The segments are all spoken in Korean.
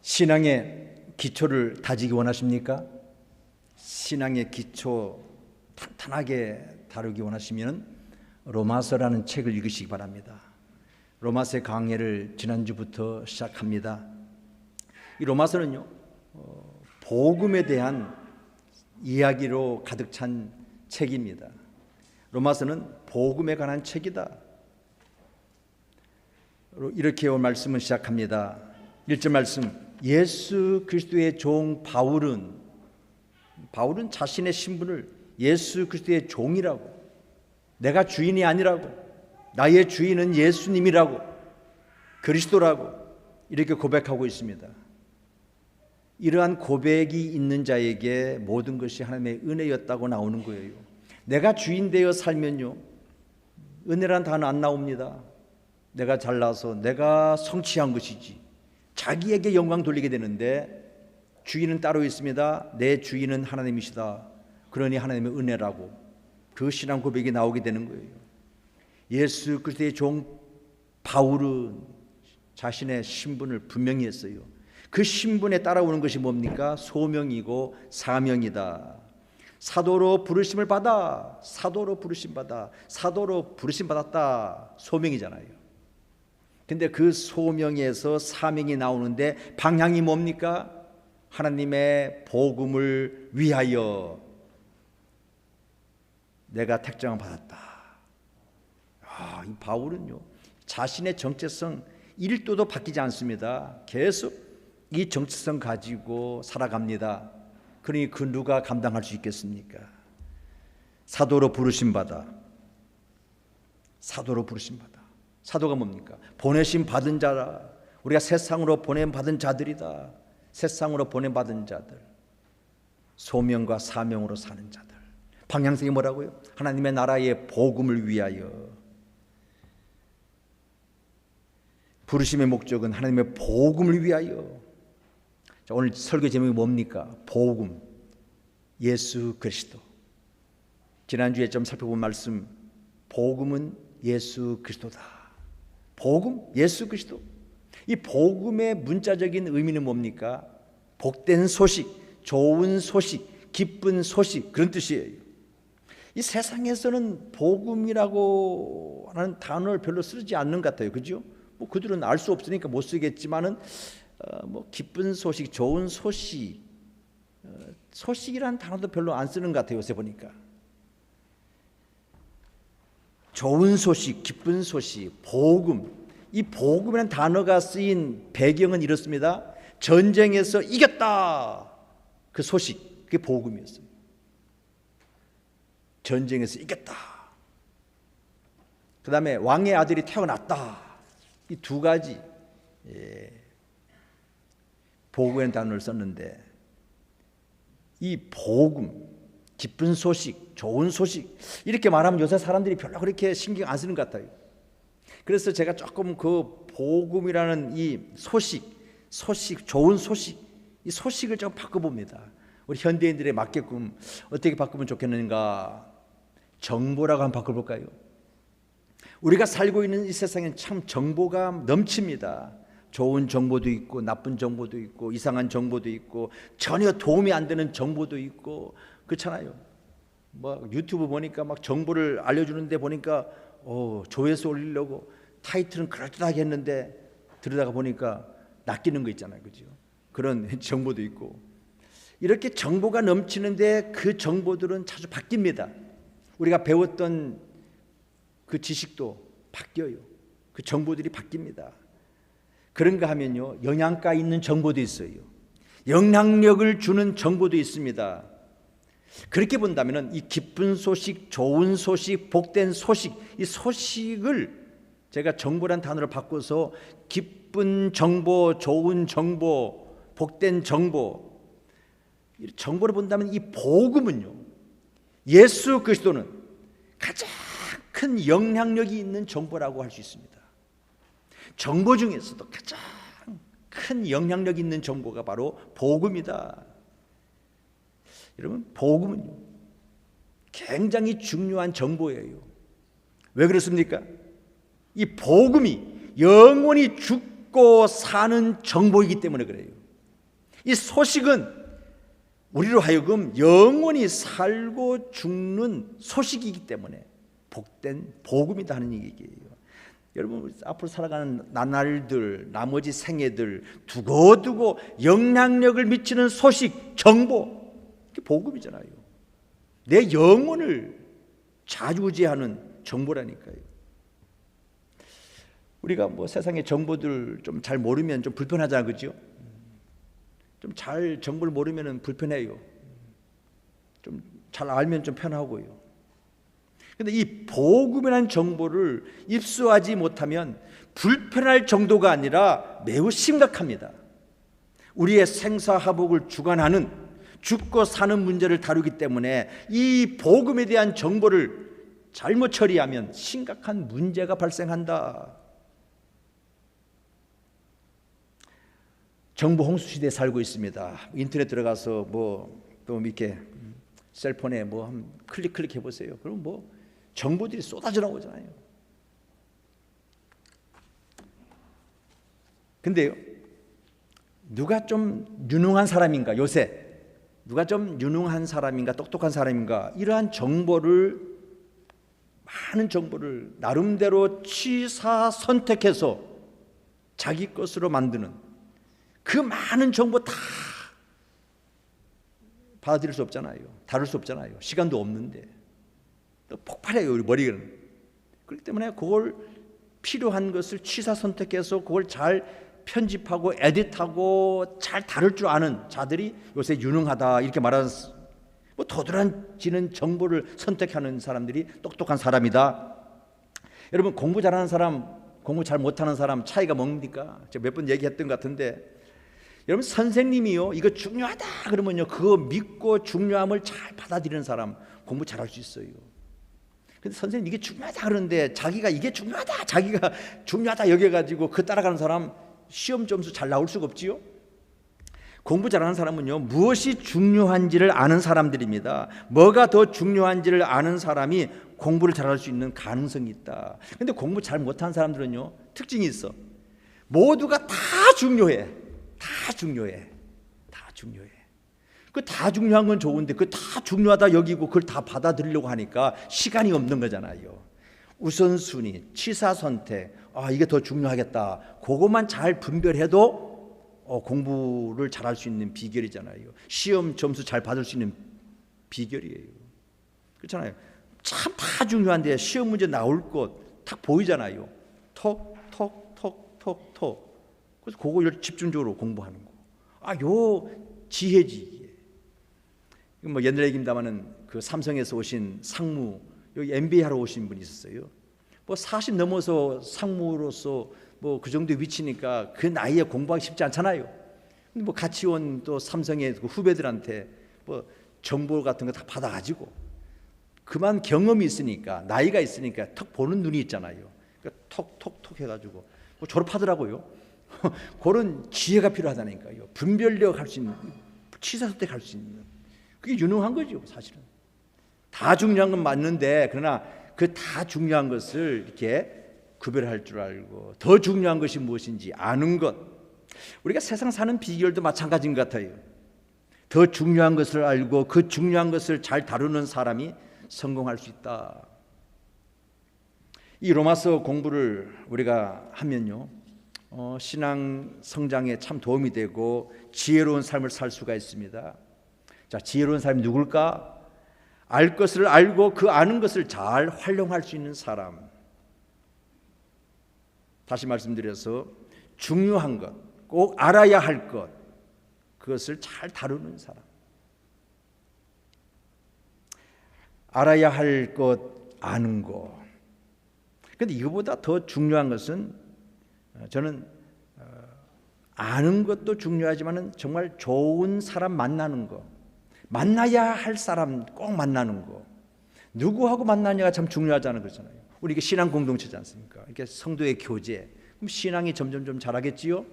신앙의 기초를 다지기 원하십니까? 신앙의 기초 탄탄하게 다루기 원하시면 로마서라는 책을 읽으시기 바랍니다. 로마서의 강해를 지난주부터 시작합니다. 이 로마서는요, 복음에 대한 이야기로 가득 찬 책입니다. 로마서는 복음에 관한 책이다. 이렇게 온 말씀을 시작합니다. 1절 말씀, 예수 그리스도의 종 바울은 자신의 신분을 예수 그리스도의 종이라고, 내가 주인이 아니라고, 나의 주인은 예수님이라고, 그리스도라고 이렇게 고백하고 있습니다. 이러한 고백이 있는 자에게 모든 것이 하나님의 은혜였다고 나오는 거예요. 내가 주인 되어 살면요, 은혜란 단어 안 나옵니다. 내가 잘나서 내가 성취한 것이지, 자기에게 영광 돌리게 되는데 주인은 따로 있습니다. 내 주인은 하나님이시다. 그러니 하나님의 은혜라고 그 신앙 고백이 나오게 되는 거예요. 예수 그리스도의 종 바울은 자신의 신분을 분명히 했어요. 그 신분에 따라오는 것이 뭡니까? 소명이고 사명이다. 사도로 부르심을 받아, 사도로 부르심 받았다. 소명이잖아요. 근데 그 소명에서 사명이 나오는데 방향이 뭡니까? 하나님의 복음을 위하여 내가 택정을 받았다. 이 바울은요, 자신의 정체성 1도도 바뀌지 않습니다. 계속 이 정체성 가지고 살아갑니다. 그러니 그 누가 감당할 수 있겠습니까? 사도로 부르심 받아. 사도가 뭡니까? 보내심 받은 자라. 우리가 세상으로 보냄받은 자들이다. 세상으로 보냄받은 자들, 소명과 사명으로 사는 자들. 방향성이 뭐라고요? 하나님의 나라의 복음을 위하여. 부르심의 목적은 하나님의 복음을 위하여. 자, 오늘 설교 제목이 뭡니까? 복음, 예수 그리스도. 지난주에 좀 살펴본 말씀, 복음은 예수 그리스도다. 복음, 예수 그리스도. 이 복음의 문자적인 의미는 뭡니까? 복된 소식, 좋은 소식, 기쁜 소식, 그런 뜻이에요. 이 세상에서는 복음이라고 하는 단어를 별로 쓰지 않는 것 같아요. 그죠? 뭐 그들은 알 수 없으니까 못 쓰겠지만은 기쁜 소식, 좋은 소식, 소식이라는 단어도 별로 안 쓰는 것 같아요. 요새 보니까. 좋은 소식, 기쁜 소식, 복음. 이 복음이라는 단어가 쓰인 배경은 이렇습니다. 전쟁에서 이겼다. 그 소식, 그게 복음이었어요. 전쟁에서 이겼다. 그 다음에 왕의 아들이 태어났다. 이 두 가지 복음이라는 단어를 썼는데, 이 복음, 기쁜 소식, 좋은 소식, 이렇게 말하면 요새 사람들이 별로 그렇게 신경 안 쓰는 것 같아요. 그래서 제가 조금 그 복음이라는 이 소식, 좋은 소식, 이 소식을 좀 바꿔봅니다. 우리 현대인들에 맞게끔 어떻게 바꾸면 좋겠는가? 정보라고 한번 바꿔볼까요? 우리가 살고 있는 이 세상엔 참 정보가 넘칩니다. 좋은 정보도 있고, 나쁜 정보도 있고, 이상한 정보도 있고, 전혀 도움이 안 되는 정보도 있고, 그렇잖아요. 뭐 유튜브 보니까 막 정보를 알려주는데 보니까 조회수 올리려고 타이틀은 그럴듯하게 했는데 들여다가 보니까 낚이는 거 있잖아요. 그죠? 그런 정보도 있고, 이렇게 정보가 넘치는데 그 정보들은 자주 바뀝니다. 우리가 배웠던 그 지식도 바뀌어요. 그 정보들이 바뀝니다. 그런가 하면요, 영양가 있는 정보도 있어요. 영향력을 주는 정보도 있습니다. 그렇게 본다면 이 기쁜 소식, 좋은 소식, 복된 소식, 이 소식을 제가 정보란 단어를 바꿔서 기쁜 정보, 좋은 정보, 복된 정보, 정보를 본다면 이 복음은요, 예수 그리스도는 가장 큰 영향력이 있는 정보라고 할 수 있습니다. 정보 중에서도 가장 큰 영향력 있는 정보가 바로 복음이다. 여러분, 복음은요, 굉장히 중요한 정보예요. 왜 그렇습니까? 이 복음이 영원히 죽고 사는 정보이기 때문에 그래요. 이 소식은 우리로 하여금 영원히 살고 죽는 소식이기 때문에 복된 복음이다 하는 얘기예요. 여러분, 앞으로 살아가는 나날들, 나머지 생애들 두고두고 영향력을 미치는 소식, 정보, 그게 복음이잖아요. 내 영혼을 좌지우지하는 정보라니까요. 우리가 뭐 세상의 정보들 좀 잘 모르면 좀 불편하잖아요, 그죠? 좀 잘 정보를 모르면 불편해요. 좀 잘 알면 좀 편하고요. 근데 이 복음이라는 정보를 입수하지 못하면 불편할 정도가 아니라 매우 심각합니다. 우리의 생사화복을 주관하는 죽고 사는 문제를 다루기 때문에 이 복음에 대한 정보를 잘못 처리하면 심각한 문제가 발생한다. 정보 홍수 시대에 살고 있습니다. 인터넷 들어가서 뭐 또 이렇게 셀폰에 뭐 한 클릭 해보세요. 그럼 뭐 정보들이 쏟아져 나오잖아요. 근데요, 누가 좀 유능한 사람인가, 요새 누가 좀 유능한 사람인가, 똑똑한 사람인가, 이러한 정보를, 많은 정보를 나름대로 취사 선택해서 자기 것으로 만드는 그 많은 정보 다 받아들일 수 없잖아요. 다룰 수 없잖아요. 시간도 없는데 또 폭발해요, 우리 머리는. 그렇기 때문에 그걸 필요한 것을 취사 선택해서 그걸 잘 편집하고 에디트하고 잘 다룰 줄 아는 자들이 요새 유능하다 이렇게 말하는, 뭐 도드라지는 정보를 선택하는 사람들이 똑똑한 사람이다. 여러분, 공부 잘하는 사람, 공부 잘 못하는 사람 차이가 뭡니까? 제가 몇 번 얘기했던 것 같은데, 여러분, 선생님이요 이거 중요하다 그러면요 그거 믿고 중요함을 잘 받아들이는 사람 공부 잘할 수 있어요. 근데 선생님 이게 중요하다 그러는데 자기가 이게 중요하다, 자기가 중요하다 여겨가지고 그 따라가는 사람 시험 점수 잘 나올 수가 없지요. 공부 잘하는 사람은요 무엇이 중요한지를 아는 사람들입니다. 뭐가 더 중요한지를 아는 사람이 공부를 잘할 수 있는 가능성이 있다. 근데 공부 잘 못하는 사람들은요 특징이 있어. 모두가 다 중요해. 다 중요해. 다 중요해. 그 다 중요한 건 좋은데 그 다 중요하다 여기고 그걸 다 받아들이려고 하니까 시간이 없는 거잖아요. 우선순위, 취사선택, 이게 더 중요하겠다. 그것만 잘 분별해도 공부를 잘할 수 있는 비결이잖아요. 시험 점수 잘 받을 수 있는 비결이에요. 그렇잖아요. 참 다 중요한데 시험 문제 나올 것 딱 보이잖아요. 톡. 그래서 그걸 집중적으로 공부하는 거. 요 지혜지. 뭐 옛날 얘기입니다만은 그 삼성에서 오신 상무, 여기 MBA 하러 오신 분이 있었어요. 뭐 40 넘어서 상무로서 뭐 그 정도 위치니까 그 나이에 공부하기 쉽지 않잖아요. 근데 뭐 같이 온 또 삼성의 그 후배들한테 뭐 정보 같은 거 다 받아가지고 그만 경험이 있으니까, 나이가 있으니까 턱 보는 눈이 있잖아요. 그러니까 톡 해가지고 뭐 졸업하더라고요. 그런 지혜가 필요하다니까요. 분별력 할 수 있는, 취사선택 할 수 있는, 그게 유능한 거죠. 사실은 다 중요한 건 맞는데, 그러나 그 다 중요한 것을 이렇게 구별할 줄 알고 더 중요한 것이 무엇인지 아는 것. 우리가 세상 사는 비결도 마찬가지인 것 같아요. 더 중요한 것을 알고 그 중요한 것을 잘 다루는 사람이 성공할 수 있다. 이 로마서 공부를 우리가 하면요 신앙 성장에 참 도움이 되고 지혜로운 삶을 살 수가 있습니다. 자, 지혜로운 사람이 누굴까? 알 것을 알고 그 아는 것을 잘 활용할 수 있는 사람. 다시 말씀드려서 중요한 것, 꼭 알아야 할 것, 그것을 잘 다루는 사람. 알아야 할 것, 아는 것. 그런데 이거보다 더 중요한 것은, 저는 아는 것도 중요하지만 정말 좋은 사람 만나는 거, 만나야 할 사람 꼭 만나는 거, 누구하고 만나냐가 참 중요하다는 거잖아요. 우리 이게 신앙 공동체지 않습니까? 이렇게 성도의 교제, 그럼 신앙이 점점 잘하겠지요.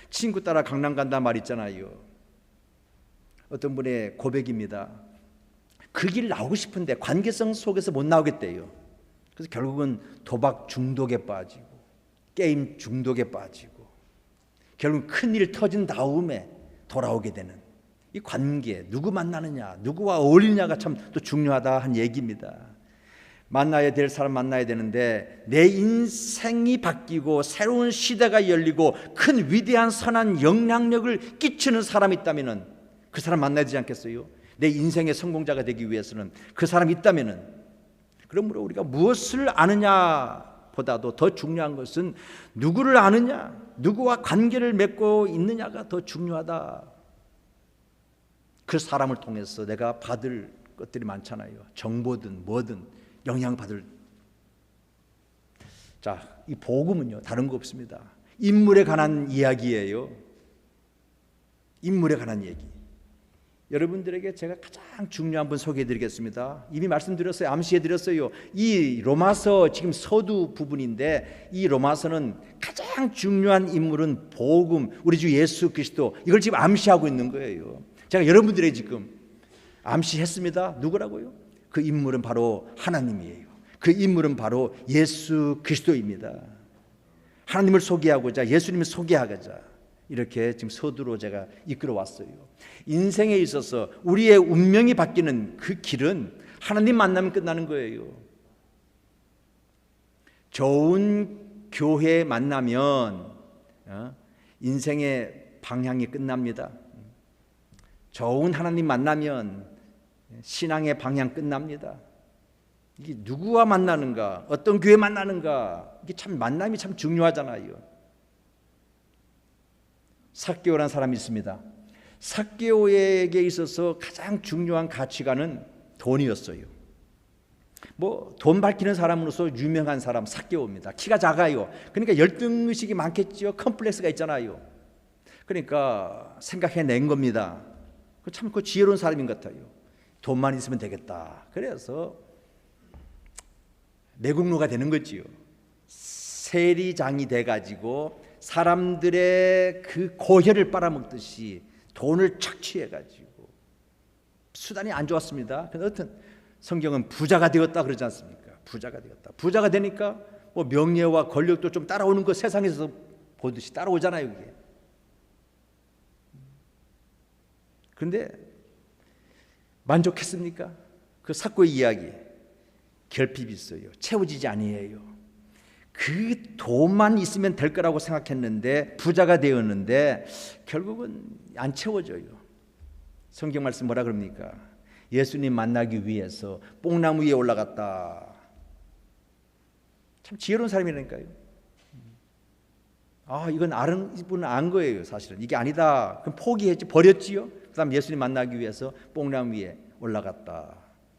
친구 따라 강남 간다 말 있잖아요. 어떤 분의 고백입니다. 그 길 나오고 싶은데 관계성 속에서 못 나오겠대요. 그래서 결국은 도박 중독에 빠지고 게임 중독에 빠지고 결국 큰일 터진 다음에 돌아오게 되는 이 관계, 누구 만나느냐, 누구와 어울리느냐가 참 또 중요하다 한 얘기입니다. 만나야 될 사람 만나야 되는데 내 인생이 바뀌고 새로운 시대가 열리고 큰 위대한 선한 영향력을 끼치는 사람이 있다면 그 사람 만나야 되지 않겠어요? 내 인생의 성공자가 되기 위해서는 그 사람이 있다면, 그러므로 우리가 무엇을 아느냐 보다도 더 중요한 것은 누구를 아느냐, 누구와 관계를 맺고 있느냐가 더 중요하다. 그 사람을 통해서 내가 받을 것들이 많잖아요. 정보든 뭐든 영향받을. 자, 이 복음은요 다른 거 없습니다. 인물에 관한 이야기예요. 인물에 관한 얘기. 여러분들에게 제가 가장 중요한 분 소개해드리겠습니다. 이미 말씀드렸어요. 암시해드렸어요. 이 로마서 지금 서두 부분인데 이 로마서는 가장 중요한 인물은 복음, 우리 주 예수 그리스도, 이걸 지금 암시하고 있는 거예요. 제가 여러분들에게 지금 암시했습니다. 누구라고요? 그 인물은 바로 하나님이에요. 그 인물은 바로 예수 그리스도입니다. 하나님을 소개하고자, 예수님을 소개하고자 이렇게 지금 서두로 제가 이끌어 왔어요. 인생에 있어서 우리의 운명이 바뀌는 그 길은 하나님 만나면 끝나는 거예요. 좋은 교회 만나면 인생의 방향이 끝납니다. 좋은 하나님 만나면 신앙의 방향 끝납니다. 이게 누구와 만나는가, 어떤 교회 만나는가, 이게 참 만남이 참 중요하잖아요. 삭개오라는 사람이 있습니다. 삭개오에게 있어서 가장 중요한 가치관은 돈이었어요. 뭐 돈 밝히는 사람으로서 유명한 사람 삭개오입니다. 키가 작아요. 그러니까 열등의식이 많겠죠. 컴플렉스가 있잖아요. 그러니까 생각해낸 겁니다. 참 그 지혜로운 사람인 것 같아요. 돈만 있으면 되겠다. 그래서 내국노가 되는 거지요. 세리장이 돼가지고 사람들의 그 고혈을 빨아먹듯이 돈을 착취해가지고 수단이 안 좋았습니다. 그래서 어떤 성경은 부자가 되었다 그러지 않습니까? 부자가 되었다. 부자가 되니까 뭐 명예와 권력도 좀 따라오는 거 세상에서 보듯이 따라오잖아요. 이게. 그런데 만족했습니까? 그 삭개오의 이야기 결핍이 있어요. 채워지지 아니해요. 그 돈만 있으면 될 거라고 생각했는데 부자가 되었는데 결국은 안 채워져요. 성경 말씀 뭐라 그럽니까? 예수님 만나기 위해서 뽕나무 위에 올라갔다. 참 지혜로운 사람이라니까요. 이건 이분은 안 거예요. 사실은 이게 아니다. 그럼 포기했지, 버렸지요. 그다음 예수님 만나기 위해서 뽕나무 위에 올라갔다.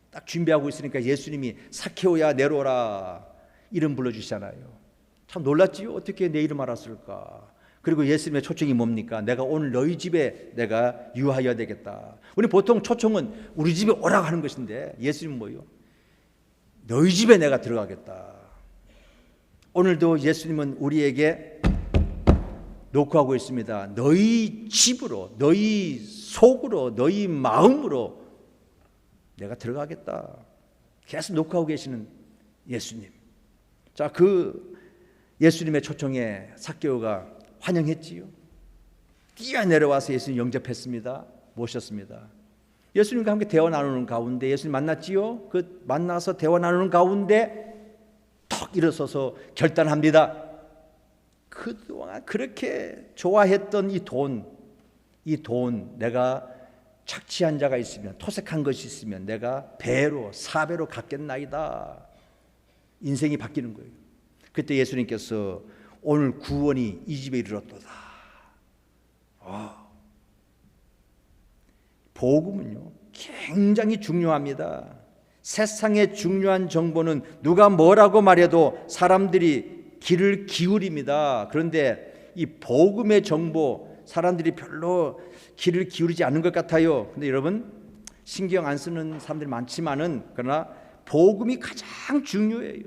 딱 준비하고 있으니까 예수님이 삭개오야 내려오라 이름 불러주시잖아요. 참 놀랐지요. 어떻게 내 이름 알았을까? 그리고 예수님의 초청이 뭡니까? 내가 오늘 너희 집에 내가 유하여야 되겠다. 우리 보통 초청은 우리 집에 오라고 하는 것인데 예수님은 뭐요? 너희 집에 내가 들어가겠다. 오늘도 예수님은 우리에게 녹화하고 있습니다. 너희 집으로, 너희 속으로, 너희 마음으로 내가 들어가겠다. 계속 녹화하고 계시는 예수님. 자, 그 예수님의 초청에 삭개오가 환영했지요. 뛰어내려와서 예수님 영접했습니다. 모셨습니다. 예수님과 함께 대화 나누는 가운데 예수님 만났지요. 그 만나서 대화 나누는 가운데 턱 일어서서 결단합니다. 그동안 그렇게 좋아했던 이 돈 내가 착취한 자가 있으면, 토색한 것이 있으면 내가 배로 사배로 갚겠나이다. 인생이 바뀌는 거예요. 그때 예수님께서 오늘 구원이 이 집에 이르렀도다. 복음은요 굉장히 중요합니다. 세상의 중요한 정보는 누가 뭐라고 말해도 사람들이 귀를 기울입니다. 그런데 이 복음의 정보 사람들이 별로 귀를 기울이지 않는 것 같아요. 근데 여러분 신경 안 쓰는 사람들이 많지만은 그러나 복음이 가장 중요해요.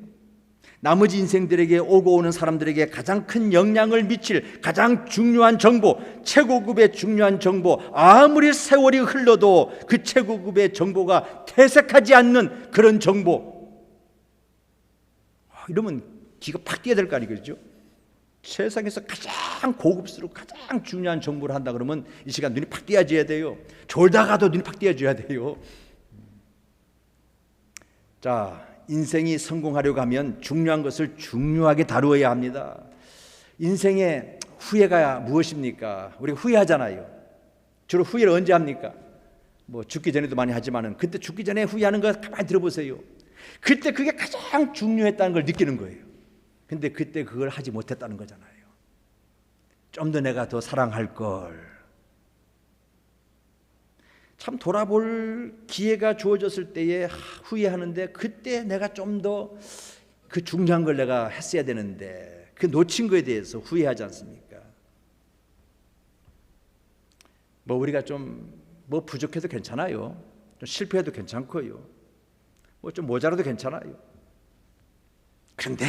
나머지 인생들에게 오고 오는 사람들에게 가장 큰 영향을 미칠 가장 중요한 정보, 최고급의 중요한 정보, 아무리 세월이 흘러도 그 최고급의 정보가 퇴색하지 않는 그런 정보. 이러면 귀가 팍 뛰어야 될 거 아니겠죠? 세상에서 가장 고급스럽고 가장 중요한 정보를 한다 그러면 이 시간 눈이 팍 띄어져야 돼요. 졸다가도 눈이 팍 띄어져야 돼요. 자, 인생이 성공하려고 하면 중요한 것을 중요하게 다루어야 합니다. 인생의 후회가 무엇입니까? 우리가 후회하잖아요. 주로 후회를 언제 합니까? 뭐 죽기 전에도 많이 하지만은 그때 죽기 전에 후회하는 거 가만히 들어보세요. 그때 그게 가장 중요했다는 걸 느끼는 거예요. 근데 그때 그걸 하지 못했다는 거잖아요. 좀 더 내가 더 사랑할 걸. 참 돌아볼 기회가 주어졌을 때에 후회하는데 그때 내가 좀 더 그 중요한 걸 내가 했어야 되는데 그 놓친 거에 대해서 후회하지 않습니까? 뭐 우리가 좀 뭐 부족해도 괜찮아요. 좀 실패해도 괜찮고요. 뭐 좀 모자라도 괜찮아요. 그런데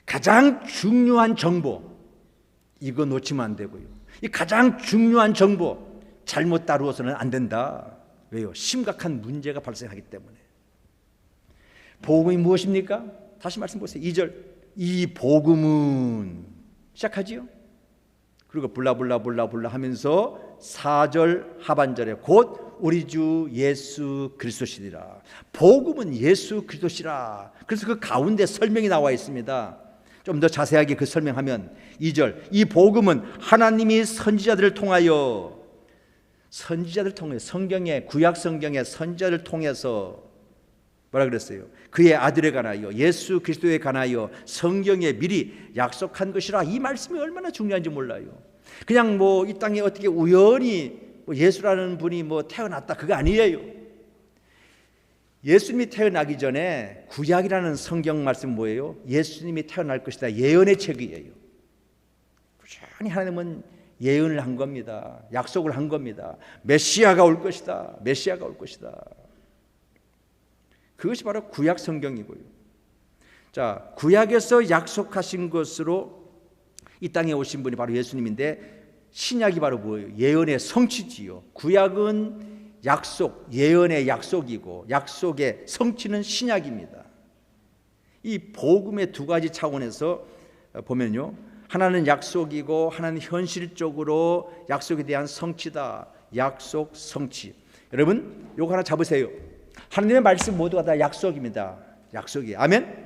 가장 중요한 정보 이거 놓치면 안 되고요. 이 가장 중요한 정보 잘못 다루어서는 안 된다. 왜요? 심각한 문제가 발생하기 때문에. 복음이 무엇입니까? 다시 말씀 보세요. 2절. 이 복음은 시작하지요. 그리고 블라블라 하면서 4절 하반절에 곧 우리 주 예수 그리스도시리라. 복음은 예수 그리스도시라. 그래서 그 가운데 설명이 나와 있습니다. 좀 더 자세하게 그 설명하면 2절. 이 복음은 하나님이 선지자들을 통하여 성경의 구약 성경의 선지자를 통해서 뭐라 그랬어요? 그의 아들에 관하여 예수 그리스도에 관하여 성경에 미리 약속한 것이라. 이 말씀이 얼마나 중요한지 몰라요. 그냥 뭐 이 땅에 어떻게 우연히 뭐 예수라는 분이 뭐 태어났다 그거 아니에요. 예수님이 태어나기 전에 구약이라는 성경 말씀 뭐예요? 예수님이 태어날 것이다 예언의 책이에요. 꾸준히 하나님은 예언을 한 겁니다. 약속을 한 겁니다. 메시아가 올 것이다. 메시아가 올 것이다. 그것이 바로 구약 성경이고요. 자, 구약에서 약속하신 것으로 이 땅에 오신 분이 바로 예수님인데 신약이 바로 뭐예요? 예언의 성취지요. 구약은 약속, 예언의 약속이고 약속의 성취는 신약입니다. 이 복음의 두 가지 차원에서 보면요. 하나는 약속이고 하나는 현실적으로 약속에 대한 성취다. 약속, 성취. 여러분, 요거 하나 잡으세요. 하나님의 말씀 모두가 다 약속입니다. 약속이에요. 아멘?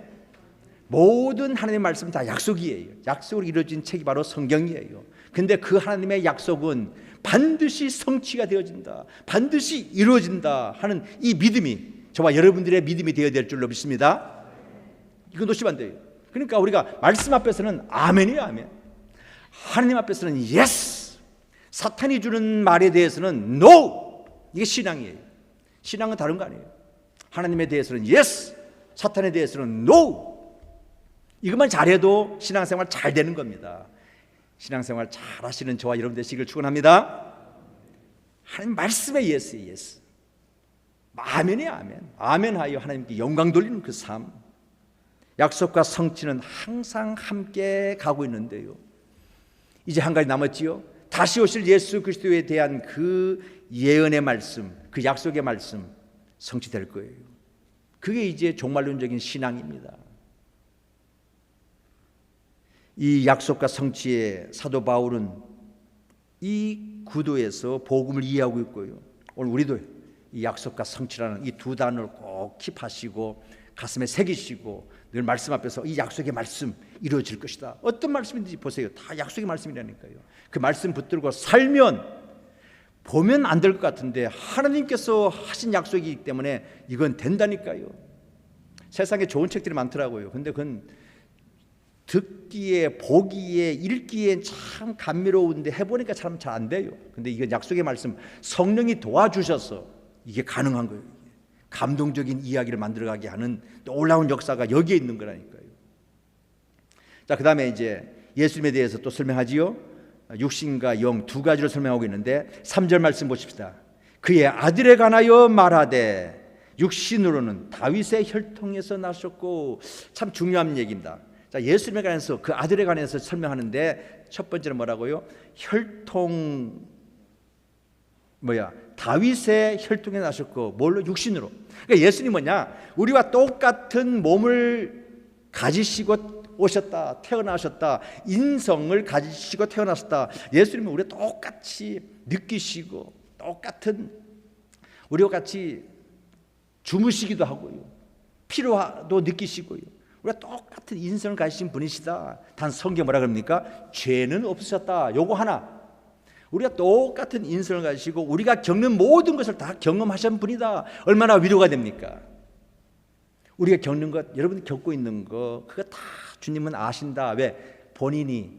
모든 하나님의 말씀은 다 약속이에요. 약속으로 이루어진 책이 바로 성경이에요. 근데 그 하나님의 약속은 반드시 성취가 되어진다. 반드시 이루어진다 하는 이 믿음이 저와 여러분들의 믿음이 되어야 될 줄로 믿습니다. 이거 놓치면 안 돼요. 그러니까 우리가 말씀 앞에서는 아멘이에요. 아멘. 하나님 앞에서는 예스. 사탄이 주는 말에 대해서는 노. 이게 신앙이에요. 신앙은 다른 거 아니에요. 하나님에 대해서는 예스. 사탄에 대해서는 노. 이것만 잘해도 신앙생활 잘 되는 겁니다. 신앙생활 잘 하시는 저와 여러분 되시길 축원합니다. 하나님 말씀에 예스, 예스. 아멘이에요. 아멘. 아멘하여 하나님께 영광 돌리는 그 삶. 약속과 성취는 항상 함께 가고 있는데요. 이제 한 가지 남았지요. 다시 오실 예수 그리스도에 대한 그 예언의 말씀, 그 약속의 말씀 성취될 거예요. 그게 이제 종말론적인 신앙입니다. 이 약속과 성취의 사도 바울은 이 구도에서 복음을 이해하고 있고요. 오늘 우리도 이 약속과 성취라는 이 두 단어를 꼭 킵하시고 가슴에 새기시고 늘 말씀 앞에서 이 약속의 말씀 이루어질 것이다. 어떤 말씀인지 보세요. 다 약속의 말씀이라니까요. 그 말씀 붙들고 살면 보면 안 될 것 같은데 하나님께서 하신 약속이기 때문에 이건 된다니까요. 세상에 좋은 책들이 많더라고요. 근데 그건 듣기에 보기에 읽기에 참 감미로운데 해보니까 참 잘 안 돼요. 근데 이건 약속의 말씀 성령이 도와주셔서 이게 가능한 거예요. 감동적인 이야기를 만들어가게 하는 놀라운 역사가 여기에 있는 거라니까요. 자, 그 다음에 이제 예수님에 대해서 또 설명하지요. 육신과 영 두 가지로 설명하고 있는데 3절 말씀 보십시다. 그의 아들에 관하여 말하되 육신으로는 다윗의 혈통에서 나셨고. 참 중요한 얘기입니다. 자, 예수님에 관해서 그 아들에 관해서 설명하는데 첫 번째는 뭐라고요? 혈통 다윗의 혈통에 나셨고 뭘로? 육신으로. 그러니까 예수님 뭐냐? 우리와 똑같은 몸을 가지시고 오셨다, 태어나셨다, 인성을 가지시고 태어나셨다. 예수님은 우리가 똑같이 느끼시고 똑같은 우리와 같이 주무시기도 하고요, 피로도 느끼시고요, 우리가 똑같은 인성을 가지신 분이시다. 단 성경 뭐라 그럽니까? 죄는 없으셨다. 요거 하나. 우리가 똑같은 인성을 가지시고 우리가 겪는 모든 것을 다 경험하신 분이다. 얼마나 위로가 됩니까? 우리가 겪는 것, 여러분이 겪고 있는 거, 그거 다 주님은 아신다. 왜? 본인이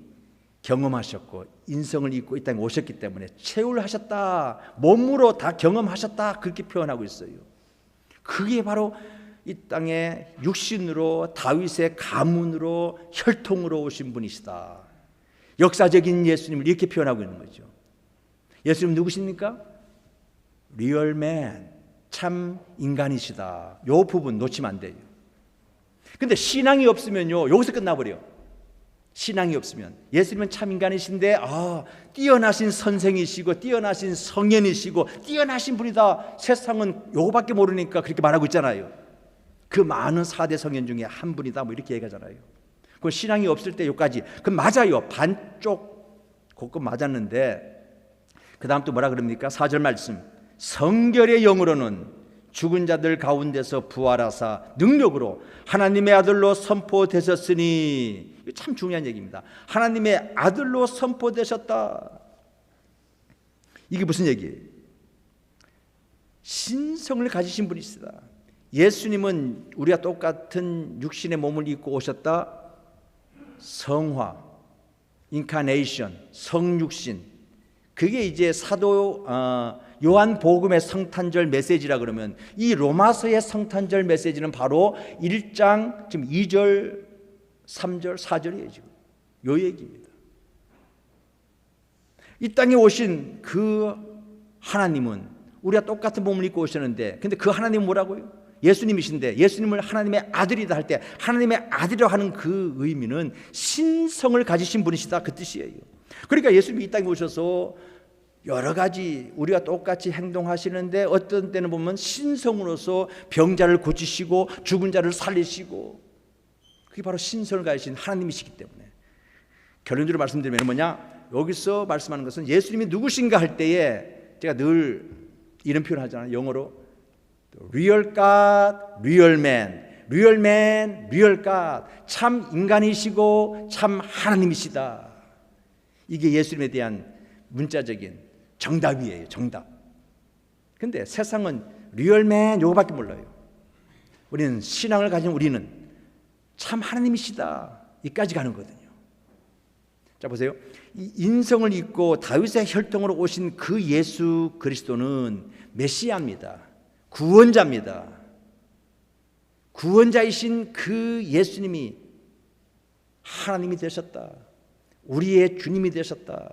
경험하셨고 인성을 입고 이 땅에 오셨기 때문에 체울하셨다, 몸으로 다 경험하셨다, 그렇게 표현하고 있어요. 그게 바로 이 땅에 육신으로 다윗의 가문으로 혈통으로 오신 분이시다. 역사적인 예수님을 이렇게 표현하고 있는 거죠. 예수님 누구십니까? 리얼맨, 참 인간이시다. 요 부분 놓치면 안 돼요. 근데 신앙이 없으면요, 여기서 끝나버려요. 신앙이 없으면 예수님은 참 인간이신데 뛰어나신 선생이시고 뛰어나신 성현이시고 뛰어나신 분이다. 세상은 요거밖에 모르니까 그렇게 말하고 있잖아요. 그 많은 4대 성현 중에 한 분이다, 뭐 이렇게 얘기하잖아요. 그 신앙이 없을 때 요까지 그 맞아요. 반쪽 그거 맞았는데 그 다음 또 뭐라 그럽니까? 4절 말씀, 성결의 영으로는 죽은 자들 가운데서 부활하사 능력으로 하나님의 아들로 선포되셨으니, 이거 참 중요한 얘기입니다. 하나님의 아들로 선포되셨다. 이게 무슨 얘기예요? 신성을 가지신 분이시다. 예수님은 우리가 똑같은 육신의 몸을 입고 오셨다. 성화, 인카네이션, 성육신. 그게 이제 사도 요한복음의 성탄절 메시지라 그러면 이 로마서의 성탄절 메시지는 바로 1장 지금 2절, 3절, 4절이에요. 지금 요 얘기입니다. 이 땅에 오신 그 하나님은 우리가 똑같은 몸을 입고 오셨는데, 근데 그 하나님은 뭐라고요? 예수님이신데 예수님을 하나님의 아들이다 할 때 하나님의 아들이라고 하는 그 의미는 신성을 가지신 분이시다, 그 뜻이에요. 그러니까 예수님이 이 땅에 오셔서 여러 가지 우리가 똑같이 행동하시는데 어떤 때는 보면 신성으로서 병자를 고치시고 죽은 자를 살리시고, 그게 바로 신성을 가지신 하나님이시기 때문에 결론적으로 말씀드리면 뭐냐, 여기서 말씀하는 것은 예수님이 누구신가 할 때에 제가 늘 이런 표현을 하잖아요. 영어로 Real God, Real Man, Real Man, Real God. 참 인간이시고 참 하나님이시다. 이게 예수님에 대한 문자적인 정답이에요. 정답. 근데 세상은 리얼맨 요거밖에 몰라요. 우리는 신앙을 가진 우리는 참 하나님이시다, 이까지 가는 거거든요. 자 보세요. 이 인성을 입고 다윗의 혈통으로 오신 그 예수 그리스도는 메시아입니다. 구원자입니다. 구원자이신 그 예수님이 하나님이 되셨다. 우리의 주님이 되셨다.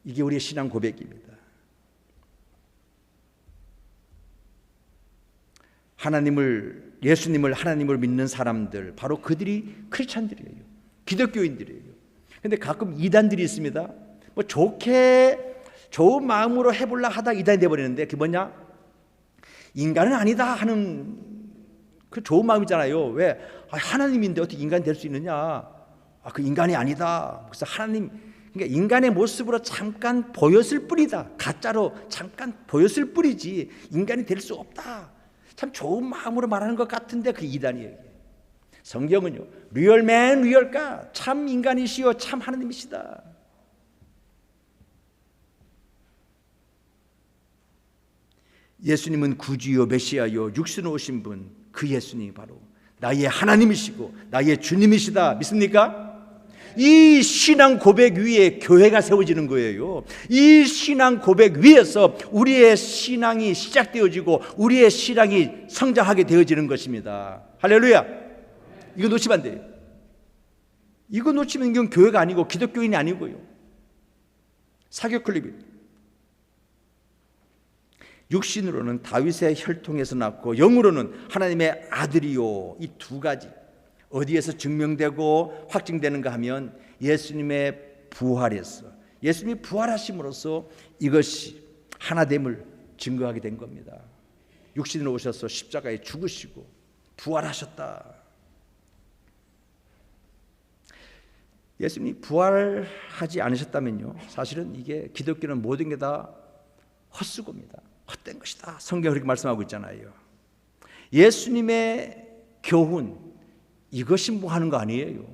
이게 우리의 신앙 고백입니다. 예수님을 하나님을 믿는 사람들, 바로 그들이 크리스찬들이에요. 기독교인들이에요. 근데 가끔 이단들이 있습니다. 뭐 좋은 마음으로 해볼라 하다 이단이 돼버리는데, 그게 뭐냐? 인간은 아니다 하는 그 좋은 마음이잖아요. 왜? 하나님인데 어떻게 인간이 될 수 있느냐? 그 인간이 아니다. 그래서 하나님, 그러니까 인간의 모습으로 잠깐 보였을 뿐이다. 가짜로 잠깐 보였을 뿐이지 인간이 될 수 없다. 참 좋은 마음으로 말하는 것 같은데 그 이단이에요. 성경은요, 리얼맨, 리얼가, 참 인간이시요 참 하나님이시다. 예수님은 구주요 메시아요 육신으로 오신 분, 그 예수님이 바로 나의 하나님이시고 나의 주님이시다. 믿습니까? 이 신앙 고백 위에 교회가 세워지는 거예요. 이 신앙 고백 위에서 우리의 신앙이 시작되어지고 우리의 신앙이 성장하게 되어지는 것입니다. 할렐루야. 이거 놓치면 안 돼요. 이거 놓치면 이건 교회가 아니고 기독교인이 아니고요, 사교 클립입니다. 육신으로는 다윗의 혈통에서 났고 영으로는 하나님의 아들이요. 이 두 가지 어디에서 증명되고 확증되는가 하면 예수님의 부활에서, 예수님이 부활하심으로써 이것이 하나됨을 증거하게 된 겁니다. 육신으로 오셔서 십자가에 죽으시고 부활하셨다. 예수님이 부활하지 않으셨다면요, 사실은 이게 기독교는 모든 게 다 헛수고입니다. 헛된 것이다. 성경이 그렇게 말씀하고 있잖아요. 예수님의 교훈, 이것이 뭐 하는 거 아니에요.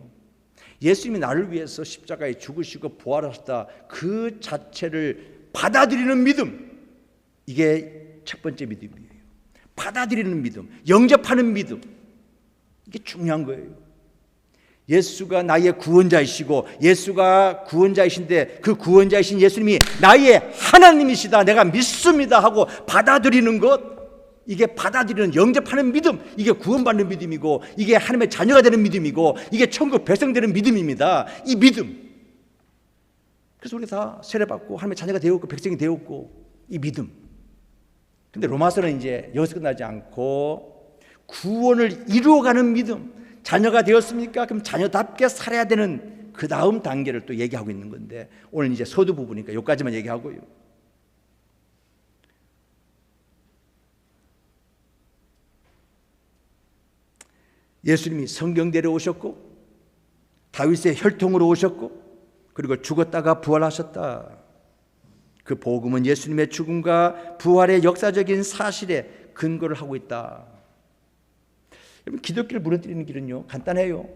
예수님이 나를 위해서 십자가에 죽으시고 부활하셨다, 그 자체를 받아들이는 믿음, 이게 첫 번째 믿음이에요. 받아들이는 믿음, 영접하는 믿음, 이게 중요한 거예요. 예수가 나의 구원자이시고 예수가 구원자이신데 그 구원자이신 예수님이 나의 하나님이시다, 내가 믿습니다 하고 받아들이는 것, 이게 받아들이는, 영접하는 믿음, 이게 구원받는 믿음이고, 이게 하나님의 자녀가 되는 믿음이고, 이게 천국 백성되는 믿음입니다. 이 믿음. 그래서 우리가 다 세례받고 하나님의 자녀가 되었고 백성이 되었고, 이 믿음. 근데 로마서는 이제 여기서 끝나지 않고 구원을 이루어가는 믿음, 자녀가 되었습니까? 그럼 자녀답게 살아야 되는 그 다음 단계를 또 얘기하고 있는 건데, 오늘 이제 서두 부분이니까 여기까지만 얘기하고요. 예수님이 성경대로 오셨고 다윗의 혈통으로 오셨고 그리고 죽었다가 부활하셨다. 그 복음은 예수님의 죽음과 부활의 역사적인 사실에 근거를 하고 있다. 여러분, 기독교를 무너뜨리는 길은요, 간단해요.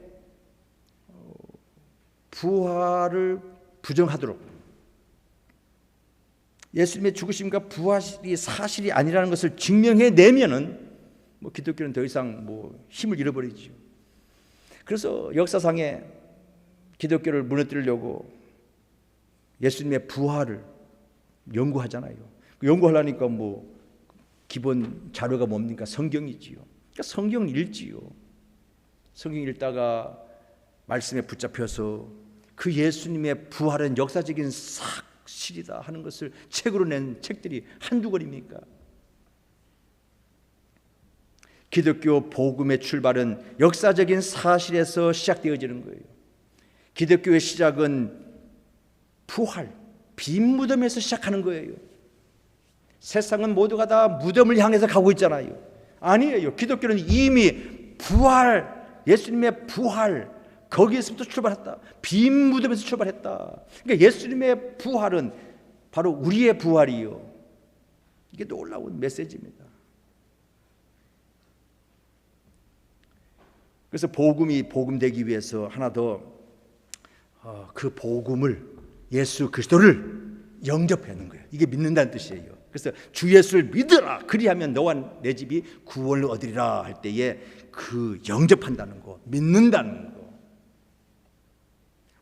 부활을 부정하도록, 예수님의 죽으심과 부활이 사실이 아니라는 것을 증명해내면은 기독교는 더 이상 힘을 잃어버리죠. 그래서 역사상에 기독교를 무너뜨리려고 예수님의 부활을 연구하잖아요. 연구하려니까 기본 자료가 뭡니까? 성경이지요. 그러니까 성경 읽지요. 성경 읽다가 말씀에 붙잡혀서 그 예수님의 부활은 역사적인 사실이다 하는 것을 책으로 낸 책들이 한두 권입니까? 기독교 복음의 출발은 역사적인 사실에서 시작되어지는 거예요. 기독교의 시작은 부활, 빈 무덤에서 시작하는 거예요. 세상은 모두가 다 무덤을 향해서 가고 있잖아요. 아니에요. 기독교는 이미 부활, 예수님의 부활, 거기에서부터 출발했다. 빈 무덤에서 출발했다. 그러니까 예수님의 부활은 바로 우리의 부활이요. 이게 놀라운 메시지입니다. 그래서 복음이 복음되기 위해서 하나 더 그 복음을, 예수 그리스도를 영접하는 거예요. 이게 믿는다는 뜻이에요. 그래서 주 예수를 믿으라, 그리하면 너와 내 집이 구원을 얻으리라 할 때에 그 영접한다는 거, 믿는다는 거.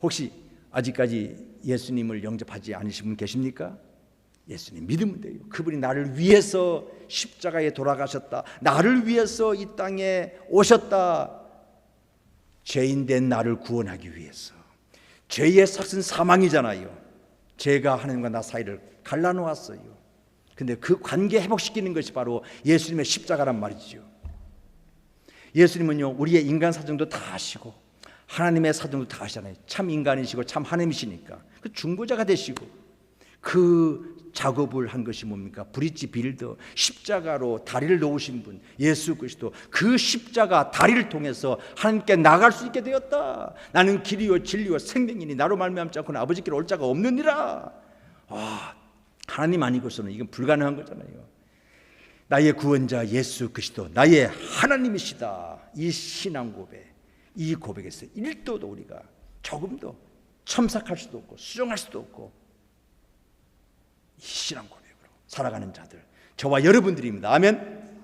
혹시 아직까지 예수님을 영접하지 않으신 분 계십니까? 예수님 믿으면 돼요. 그분이 나를 위해서 십자가에 돌아가셨다, 나를 위해서 이 땅에 오셨다. 죄인된 나를 구원하기 위해서. 죄의 삭은 사망이잖아요. 죄가 하나님과 나 사이를 갈라놓았어요. 근데 그 관계 회복시키는 것이 바로 예수님의 십자가란 말이죠. 예수님은요, 우리의 인간 사정도 다 아시고 하나님의 사정도 다 아시잖아요. 참 인간이시고 참 하나님이시니까 그 중보자가 되시고, 그 작업을 한 것이 뭡니까? 브릿지 빌더, 십자가로 다리를 놓으신 분 예수 그리스도, 그 십자가 다리를 통해서 하나님께 나갈 수 있게 되었다. 나는 길이요 진리요 생명이니 나로 말미암지 않고는 아버지께로 올 자가 없느니라. 하나님 아니고서는 이건 불가능한 거잖아요. 나의 구원자 예수 그리스도, 나의 하나님이시다. 이 신앙 고백, 이 고백에서 1도도 우리가 조금도 첨삭할 수도 없고 수정할 수도 없고, 이 신앙 고백으로 살아가는 자들, 저와 여러분들입니다. 아멘.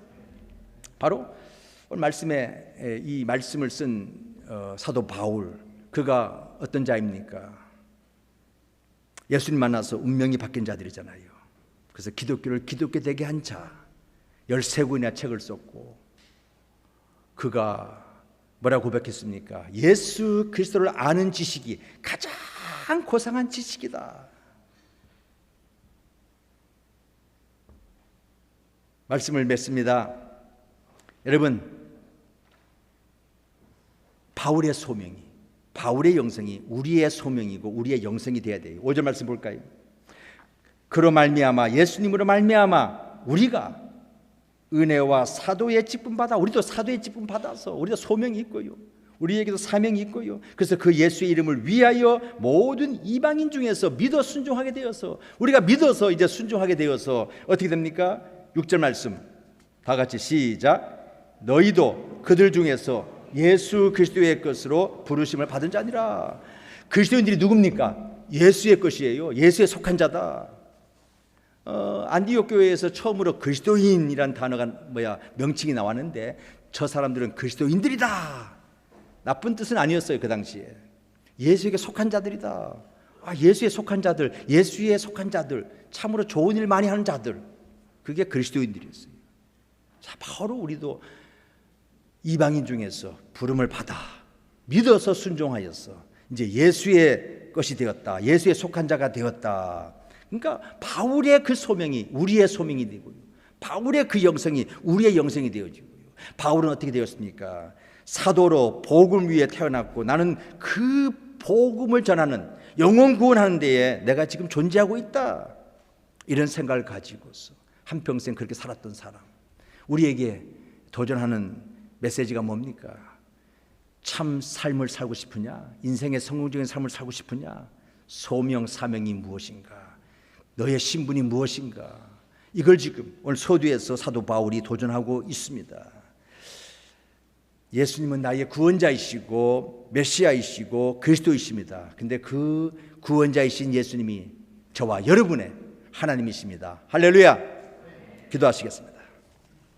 바로 오늘 말씀에 이 말씀을 쓴 사도 바울, 그가 어떤 자입니까? 예수님 만나서 운명이 바뀐 자들이잖아요. 그래서 기독교를 기독교 되게 한 자, 13권이나 책을 썼고, 그가 뭐라고 고백했습니까? 예수 그리스도를 아는 지식이 가장 고상한 지식이다. 말씀을 맺습니다. 여러분, 바울의 소명이, 바울의 영성이 우리의 소명이고 우리의 영성이 되어야 돼요. 5절 말씀 볼까요? 그로 말미암아, 예수님으로 말미암아 우리가 은혜와 사도의 직분 받아, 우리도 사도의 직분 받아서 우리도 소명이 있고요, 우리에게도 사명이 있고요. 그래서 그 예수의 이름을 위하여 모든 이방인 중에서 믿어 순종하게 되어서, 우리가 믿어서 이제 순종하게 되어서 어떻게 됩니까? 6절 말씀 다 같이 시작. 너희도 그들 중에서 예수 그리스도의 것으로 부르심을 받은 자니라. 그리스도인들이 누굽니까? 예수의 것이에요. 예수에 속한 자다. 안디옥 교회에서 처음으로 그리스도인이란 단어가 명칭이 나왔는데, 저 사람들은 그리스도인들이다. 나쁜 뜻은 아니었어요. 그 당시에 예수에게 속한 자들이다. 예수에 속한 자들, 예수에 속한 자들, 참으로 좋은 일 많이 하는 자들, 그게 그리스도인들이었어요. 자, 바로 우리도 이방인 중에서 부름을 받아 믿어서 순종하여서 이제 예수의 것이 되었다. 예수에 속한 자가 되었다. 그러니까 바울의 그 소명이 우리의 소명이 되고요, 바울의 그 영성이 우리의 영성이 되어지고요. 바울은 어떻게 되었습니까? 사도로 복음 위에 태어났고, 나는 그 복음을 전하는, 영혼 구원하는 데에 내가 지금 존재하고 있다, 이런 생각을 가지고서 한평생 그렇게 살았던 사람. 우리에게 도전하는 메시지가 뭡니까? 참 삶을 살고 싶으냐? 인생의 성공적인 삶을 살고 싶으냐? 소명 사명이 무엇인가? 너의 신분이 무엇인가? 이걸 지금 오늘 서두에서 사도 바울이 도전하고 있습니다. 예수님은 나의 구원자이시고 메시아이시고 그리스도이십니다. 근데 그 구원자이신 예수님이 저와 여러분의 하나님이십니다. 할렐루야. 기도하시겠습니다.